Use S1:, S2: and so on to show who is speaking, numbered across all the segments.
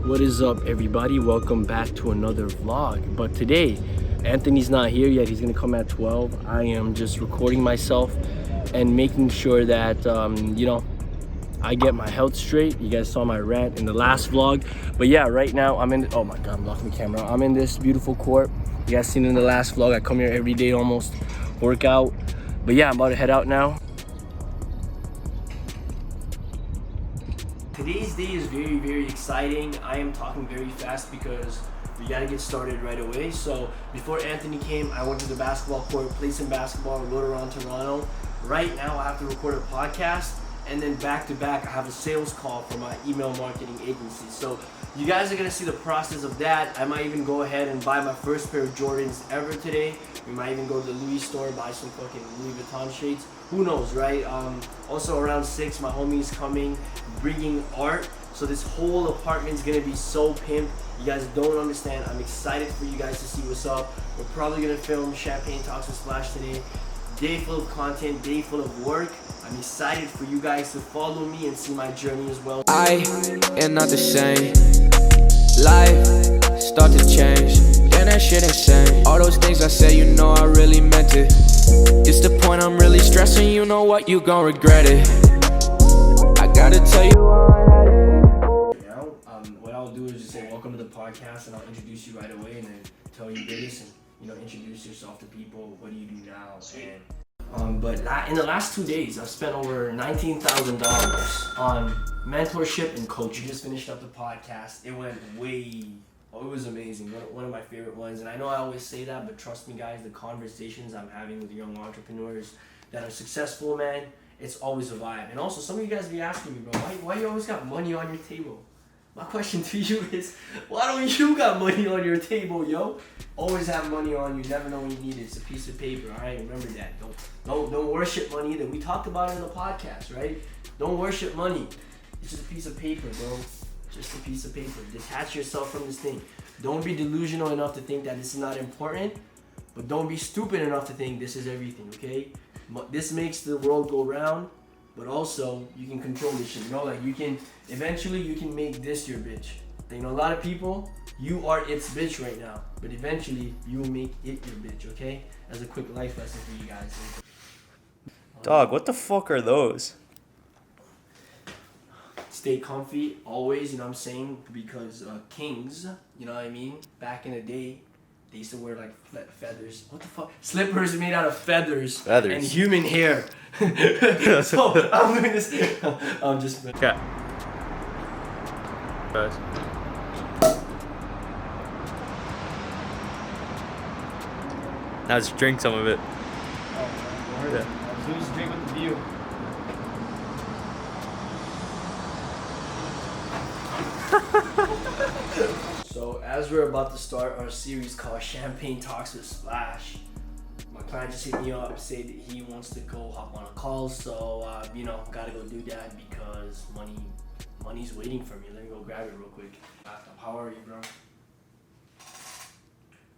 S1: What is up, everybody? Welcome back to another vlog. But today, Anthony's not here yet. He's gonna come at 12. I am just recording myself and making sure that I get my health straight. You guys saw my rant in the last vlog. But yeah, right now I'm in, oh my god, I'm blocking the camera. I'm in this beautiful court. You guys seen in the last vlog. I come here every day almost, work out. But yeah, I'm about to head out now. Today's day is very, very exciting. I am talking very fast because we gotta get started right away. So before Anthony came, I went to the basketball court, played some basketball, rode around Toronto. Right now I have to record a podcast, and then back to back I have a sales call for my email marketing agency. So you guys are gonna see the process of that. I might even go ahead and buy my first pair of Jordans ever today. We might even go to the Louis store, buy some fucking Louis Vuitton shades. Who knows, right? Also around 6, my homie's coming, bringing art. So this whole apartment's gonna be so pimp. You guys don't understand. I'm excited for you guys to see what's up. We're probably gonna film Champagne Talks with Splash today. Day full of content, day full of work. I'm excited for you guys to follow me and see my journey as well.
S2: I am not the same. Life start to change. Damn, that shit insane. All those things I said, you know I really meant it. It's the point I'm really stressing, you know what, you gon' regret it. I gotta tell you
S1: now, what I'll do is just say welcome to the podcast, and I'll introduce you right away and then tell you this and introduce yourself to people. What do you do now? And but in the last 2 days, I've spent over $19,000 on mentorship and coaching. Just finished up the podcast. It went it was amazing. One of my favorite ones. And I know I always say that, but trust me, guys, the conversations I'm having with young entrepreneurs that are successful, man, it's always a vibe. And also, some of you guys be asking me, bro, why you always got money on your table? My question to you is, why don't you got money on your table, yo? Always have money on you. Never know when you need it. It's a piece of paper, all right? Remember that. Don't worship money. That we talked about it in the podcast, right? Don't worship money. It's just a piece of paper, bro. Just a piece of paper. Detach yourself from this thing. Don't be delusional enough to think that this is not important, but don't be stupid enough to think this is everything, okay? This makes the world go round, but also you can control this shit. Like eventually you can make this your bitch. A lot of people, you are its bitch right now, but eventually you will make it your bitch, okay? As a quick life lesson for you guys.
S3: Dog, what the fuck are those?
S1: Stay comfy always, you know what I'm saying? Because kings, you know what I mean? Back in the day, they used to wear like feathers. What the fuck? Slippers made out of feathers. And human hair. So I'm doing this. I'm just.
S3: Okay. Guys. Now just drink some of it.
S1: Oh, yeah. Please drink with the view. So as we're about to start our series called Champagne Talks with Splash, my client just hit me up, said that he wants to go hop on a call. So gotta go do that because money's waiting for me. Let me go grab it real quick. How are you, bro?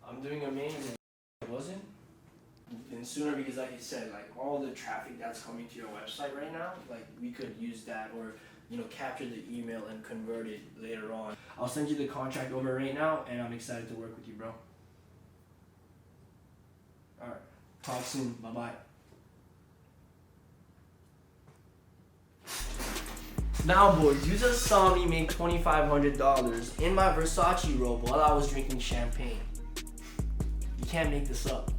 S1: I'm doing amazing. It wasn't? And sooner, because like you said, like all the traffic that's coming to your website right now, like we could use that, or capture the email and convert it later on. I'll send you the contract over right now, and I'm excited to work with you, bro. Alright, talk soon. Bye-bye. Now, boys, you just saw me make $2,500 in my Versace robe while I was drinking champagne. You can't make this up.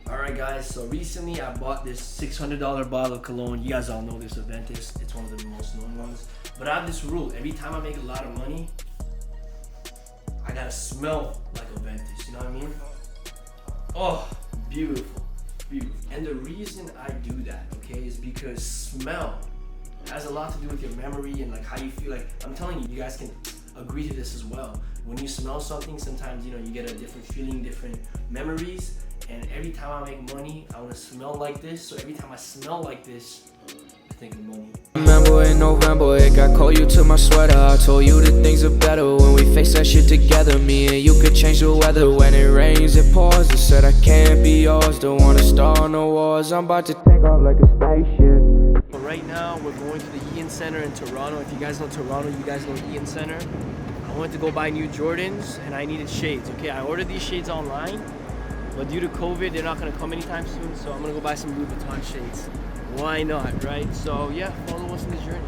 S1: Alright guys, so recently I bought this $600 bottle of cologne. You guys all know this, Aventus. It's one of the most known ones. But I have this rule. Every time I make a lot of money, I gotta smell like Aventus. You know what I mean? Oh, beautiful. Beautiful. And the reason I do that, okay, is because smell has a lot to do with your memory and like how you feel. Like, I'm telling you, you guys can agree to this as well. When you smell something, sometimes you get a different feeling, different memories. And every time I make money, I want to smell like this. So every time I smell like this, I think of money.
S2: Remember in November, it got cold, you took my sweater. I told you that things are better when we face that shit together. Me and you could change the weather. When it rains, it pours. I said I can't be yours. Don't want to start no wars. I'm about to take off like a spaceship.
S1: Right now, we're going to the Eaton Center in Toronto. If you guys know Toronto, you guys know Eaton Center. I went to go buy new Jordans and I needed shades, okay? I ordered these shades online, but due to COVID, they're not gonna come anytime soon, so I'm gonna go buy some Louis Vuitton shades. Why not, right? So yeah, follow us in this journey.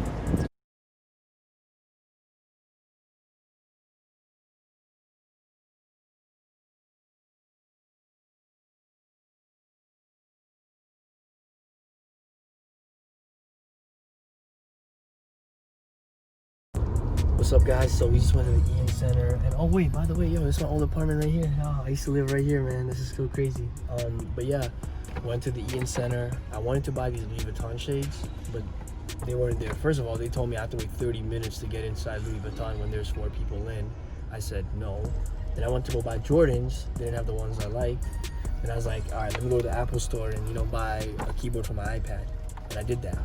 S1: What's up, guys? So we just went to the Eaton Center, and oh wait, by the way, yo, this is my old apartment right here. Oh, I used to live right here, man. This is so crazy. But yeah, went to the Eaton Center. I wanted to buy these Louis Vuitton shades, but they weren't there. First of all, they told me I have to wait 30 minutes to get inside Louis Vuitton when there's 4 people in. I said no. Then I went to go buy Jordans. They didn't have the ones I liked, and I was like, all right, let me go to the Apple store and buy a keyboard for my iPad, and I did that.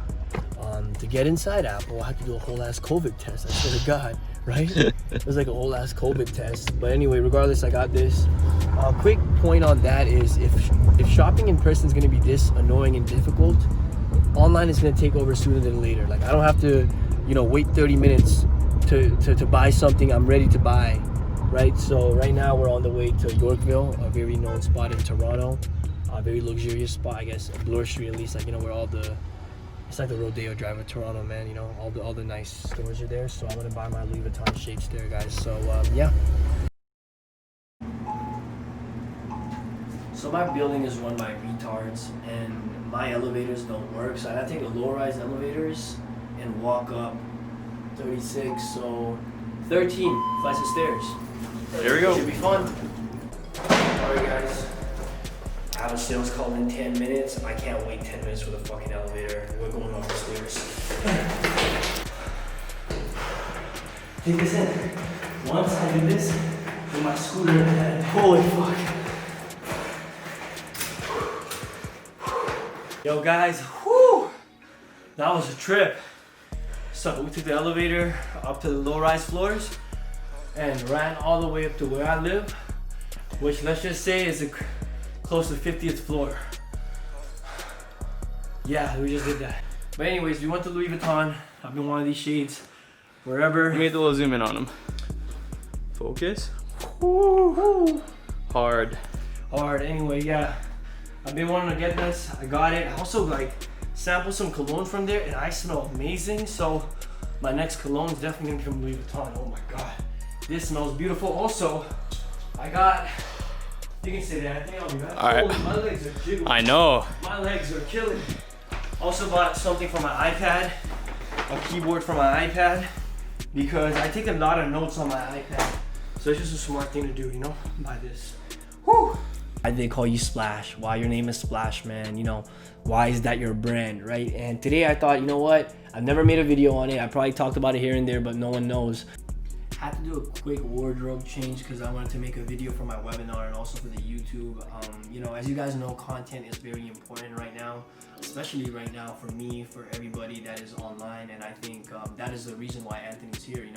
S1: To get inside Apple, I had to do a whole ass COVID test. I swear to God, right? It was like a whole ass COVID test. But anyway, regardless, I got this. Quick point on that is if shopping in person is gonna be this annoying and difficult, online is gonna take over sooner than later. Like I don't have to, wait 30 minutes to buy something I'm ready to buy, right? So right now we're on the way to Yorkville, a very known spot in Toronto, a very luxurious spot, I guess, Bloor Street at least, like where all the it's like the Rodeo Drive of Toronto, man. All the nice stores are there. So I'm gonna buy my Louis Vuitton shades there, guys. So yeah. So my building is run by retards, and my elevators don't work. So I gotta take the low-rise elevators and walk up 36, so 13 flights of stairs.
S3: There we go.
S1: Should be fun. All right, guys. I have a sales call in 10 minutes. I can't wait 10 minutes for the fucking elevator. We're going up the stairs. Take this in. Once I did this with my scooter, and holy fuck. Yo guys, whoo! That was a trip. So we took the elevator up to the low-rise floors and ran all the way up to where I live, which let's just say is close to 50th floor. Yeah, we just did that. But anyways, we went to Louis Vuitton. I've been wanting these shades wherever.
S3: We made a little zoom in on them. Focus.
S1: Woo-hoo.
S3: Hard.
S1: Anyway, yeah. I've been wanting to get this. I got it. I also sampled some cologne from there and I smell amazing. So my next cologne is definitely gonna be from Louis Vuitton. Oh my God. This smells beautiful. Also, I got, you can say that, I think I'll be back.
S3: All right.
S1: Oh, my legs are jiggling.
S3: I know.
S1: My legs are killing. Also bought something for my iPad, a keyboard for my iPad, because I take a lot of notes on my iPad. So it's just a smart thing to do, buy this. Whew. Why they call you Splash? Why your name is Splash, man? Why is that your brand, right? And today I thought, what? I've never made a video on it. I probably talked about it here and there, but no one knows. I had to do a quick wardrobe change because I wanted to make a video for my webinar and also for the YouTube. As you guys know, content is very important right now, especially right now for me, for everybody that is online, and I think that is the reason why Anthony's here,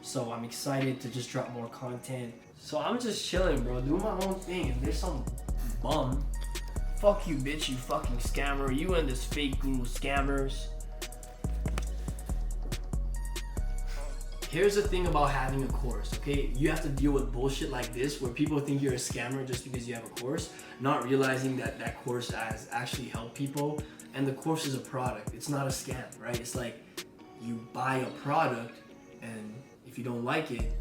S1: So I'm excited to just drop more content. So I'm just chilling, bro, doing my own thing, and there's some bum. Fuck you, bitch, you fucking scammer. You and this fake news scammers. Here's the thing about having a course, okay? You have to deal with bullshit like this where people think you're a scammer just because you have a course, not realizing that that course has actually helped people, and the course is a product. It's not a scam, right? It's like you buy a product, and if you don't like it,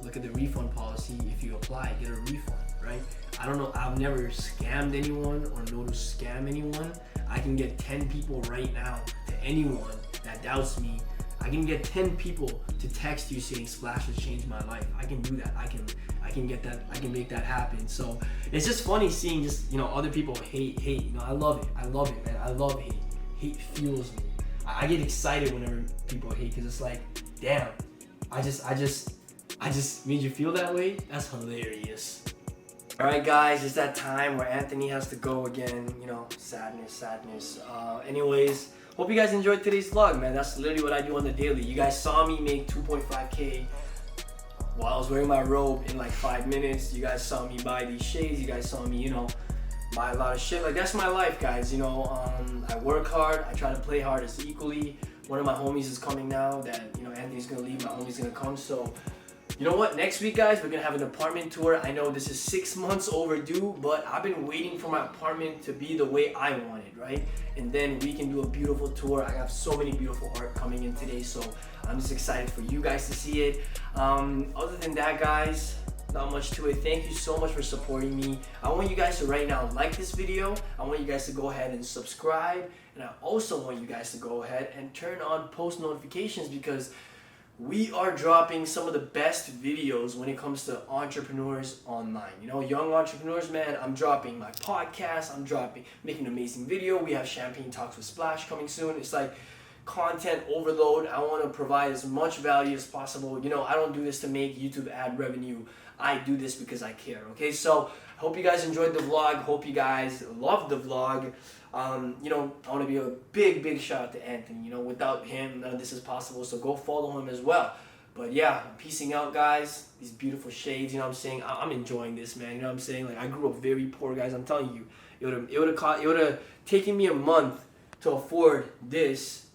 S1: look at the refund policy. If you apply, get a refund, right? I don't know, I've never scammed anyone or know to scam anyone. I can get 10 people right now to anyone that doubts me. I can get 10 people to text you saying Splash has changed my life. I can do that. I can get that. I can make that happen. So it's just funny seeing just other people hate. I love it. I love it, man. I love hate. Hate fuels me. I get excited whenever people hate because it's like, damn, I just made you feel that way. That's hilarious. All right, guys, it's that time where Anthony has to go again. Sadness. Anyways. Hope you guys enjoyed today's vlog, man. That's literally what I do on the daily. You guys saw me make 2.5K while I was wearing my robe in like 5 minutes. You guys saw me buy these shades. You guys saw me, buy a lot of shit. Like, that's my life, guys. You know, I work hard. I try to play hard as equally. One of my homies is coming now that, you know, Anthony's gonna leave. My homie's gonna come. So, you know what? Next week, guys, we're gonna have an apartment tour. I know this is 6 months overdue, but I've been waiting for my apartment to be the way I want it, right? And then we can do a beautiful tour. I have so many beautiful art coming in today, so I'm just excited for you guys to see it. Other than that, guys, not much to it. Thank you so much for supporting me. I want you guys to right now like this video. I want you guys to go ahead and subscribe. And I also want you guys to go ahead and turn on post notifications, because we are dropping some of the best videos when it comes to entrepreneurs online. You know, young entrepreneurs, man. I'm dropping my podcast. I'm making an amazing video. We have Champagne Talks with Splash coming soon. It's like content overload. I want to provide as much value as possible. You know, I don't do this to make YouTube ad revenue. I do this because I care, okay? So I hope you guys enjoyed the vlog. Hope you guys loved the vlog. You know, I want to be a big shout out to Anthony. You know, without him, none of this is possible. So go follow him as well. But yeah, I'm peacing out, guys. These beautiful shades, you know what I'm saying? I'm enjoying this, man. You know what I'm saying? Like, I grew up very poor, guys. I'm telling you, it would have taken me a month to afford this.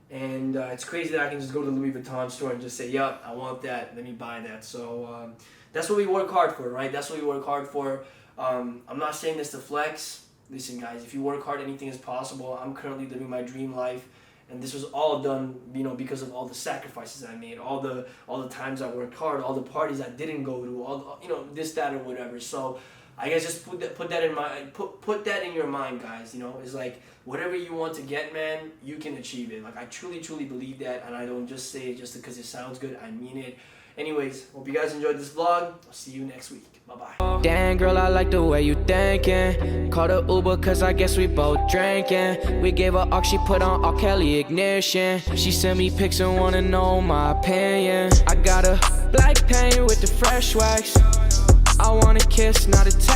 S1: And it's crazy that I can just go to the Louis Vuitton store and just say, yup, I want that. Let me buy that. So that's what we work hard for, right? That's what we work hard for. I'm not saying this to flex. Listen, guys, if you work hard, anything is possible. I'm currently living my dream life, and this was all done, you know, because of all the sacrifices I made, all the times I worked hard, all the parties I didn't go to, all, you know, this, that, or whatever. So I guess just put that in mind. Put that in your mind, guys. You know, it's like whatever you want to get, man, you can achieve it. Like, I truly believe that, and I don't just say it just because it sounds good. I mean it. Anyways, hope you guys enjoyed this vlog. I'll see you next week. Bye-bye.
S2: Damn, girl, I like the way you thinking. Called a Uber cause I guess we both drinking. We gave her aux, she put on R. Kelly ignition. She sent me pics and wanna know my opinion. I got a black paint with the fresh wax. I wanna kiss, not a taste.